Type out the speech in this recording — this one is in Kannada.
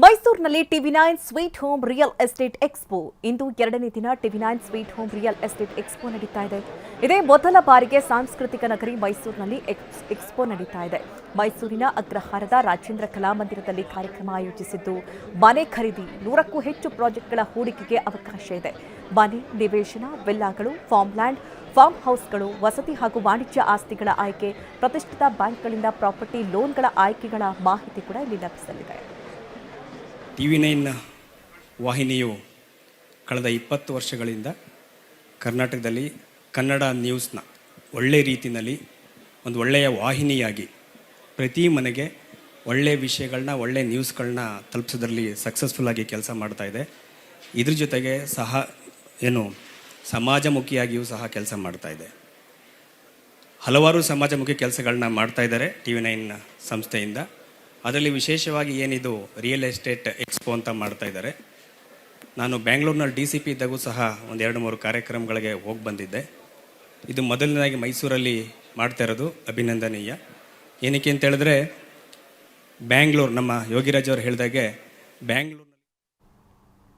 ಮೈಸೂರಿನಲ್ಲಿ TV nine sweet home real estate expo ಇಂದು ಎರಡನೇ ದಿನ TV nine sweet home real estate expo ನಡೀತಾ ಇದೆ. ಇದೇ ಮೊದಲ ಬಾರಿಗೆ ಸಾಂಸ್ಕೃತಿಕ ನಗರಿ ಮೈಸೂರಿನಲ್ಲಿ ಎಕ್ಸ್ಪೋ ನಡೀತಾ ಇದೆ. ಮೈಸೂರಿನ ಅಗ್ರಹಾರದ ರಾಜೇಂದ್ರ ಕಲಾಮಂದಿರದಲ್ಲಿ ಕಾರ್ಯಕ್ರಮ ಆಯೋಜಿಸಿದ್ದು, ಮನೆ ಖರೀದಿ 100ಕ್ಕೂ ಹೆಚ್ಚು ಪ್ರಾಜೆಕ್ಟ್ಗಳ ಹೂಡಿಕೆಗೆ ಅವಕಾಶ ಇದೆ. ಮನೆ, ನಿವೇಶನ, ವಿಲ್ಲಾಗಳು, ಫಾರ್ಮ್ಲ್ಯಾಂಡ್, ಫಾರ್ಮ್ ಹೌಸ್ಗಳು, ವಸತಿ ಹಾಗೂ ವಾಣಿಜ್ಯ ಆಸ್ತಿಗಳ ಆಯ್ಕೆ, ಪ್ರತಿಷ್ಠಿತ ಬ್ಯಾಂಕ್ಗಳಿಂದ ಪ್ರಾಪರ್ಟಿ ಲೋನ್ಗಳ ಆಯ್ಕೆಗಳ ಮಾಹಿತಿ ಕೂಡ ಇಲ್ಲಿ ಲಭಿಸಲಿದೆ. ಟಿವಿ9 ವಾಹಿನಿಯು ಕಳೆದ 20 ವರ್ಷಗಳಿಂದ ಕರ್ನಾಟಕದಲ್ಲಿ ಕನ್ನಡ ನ್ಯೂಸ್ನ ಒಳ್ಳೆಯ ರೀತಿಯಲ್ಲಿ ಒಂದು ಒಳ್ಳೆಯ ವಾಹಿನಿಯಾಗಿ ಪ್ರತಿ ಮನೆಗೆ ಒಳ್ಳೆಯ ವಿಷಯಗಳನ್ನ, ಒಳ್ಳೆಯ ನ್ಯೂಸ್ಗಳನ್ನ ತಲುಪಿಸೋದ್ರಲ್ಲಿ ಸಕ್ಸಸ್ಫುಲ್ಲಾಗಿ ಕೆಲಸ ಮಾಡ್ತಾ ಇದೆ. ಇದ್ರ ಜೊತೆಗೆ ಸಮಾಜಮುಖಿಯಾಗಿಯೂ ಸಹ ಕೆಲಸ ಮಾಡ್ತಾ ಇದೆ. ಹಲವಾರು ಸಮಾಜಮುಖಿ ಕೆಲಸಗಳನ್ನ ಮಾಡ್ತಾ ಇದ್ದಾರೆ ಟಿವಿ9 ಸಂಸ್ಥೆಯಿಂದ. ಅದರಲ್ಲಿ ವಿಶೇಷವಾಗಿ ಏನಿದು ರಿಯಲ್ ಎಸ್ಟೇಟ್ ಎಕ್ಸ್ಪೋ ಅಂತ ಮಾಡ್ತಾ ಇದ್ದಾರೆ. ನಾನು ಬ್ಯಾಂಗ್ಳೂರಿನಲ್ಲಿ DCP ಇದ್ದಾಗೂ ಸಹ ಒಂದು 2-3 ಕಾರ್ಯಕ್ರಮಗಳಿಗೆ ಹೋಗಿ ಬಂದಿದ್ದೆ. ಇದು ಮೊದಲನೇದಾಗಿ ಮೈಸೂರಲ್ಲಿ ಮಾಡ್ತಾ ಇರೋದು ಅಭಿನಂದನೀಯ. ಏನಕ್ಕೆ ಅಂತ ಹೇಳಿದ್ರೆ, ಬ್ಯಾಂಗ್ಳೂರು ನಮ್ಮ ಯೋಗಿರಾಜ್ ಅವರು ಹೇಳಿದಾಗೆ ಬ್ಯಾಂಗ್ಳೂರು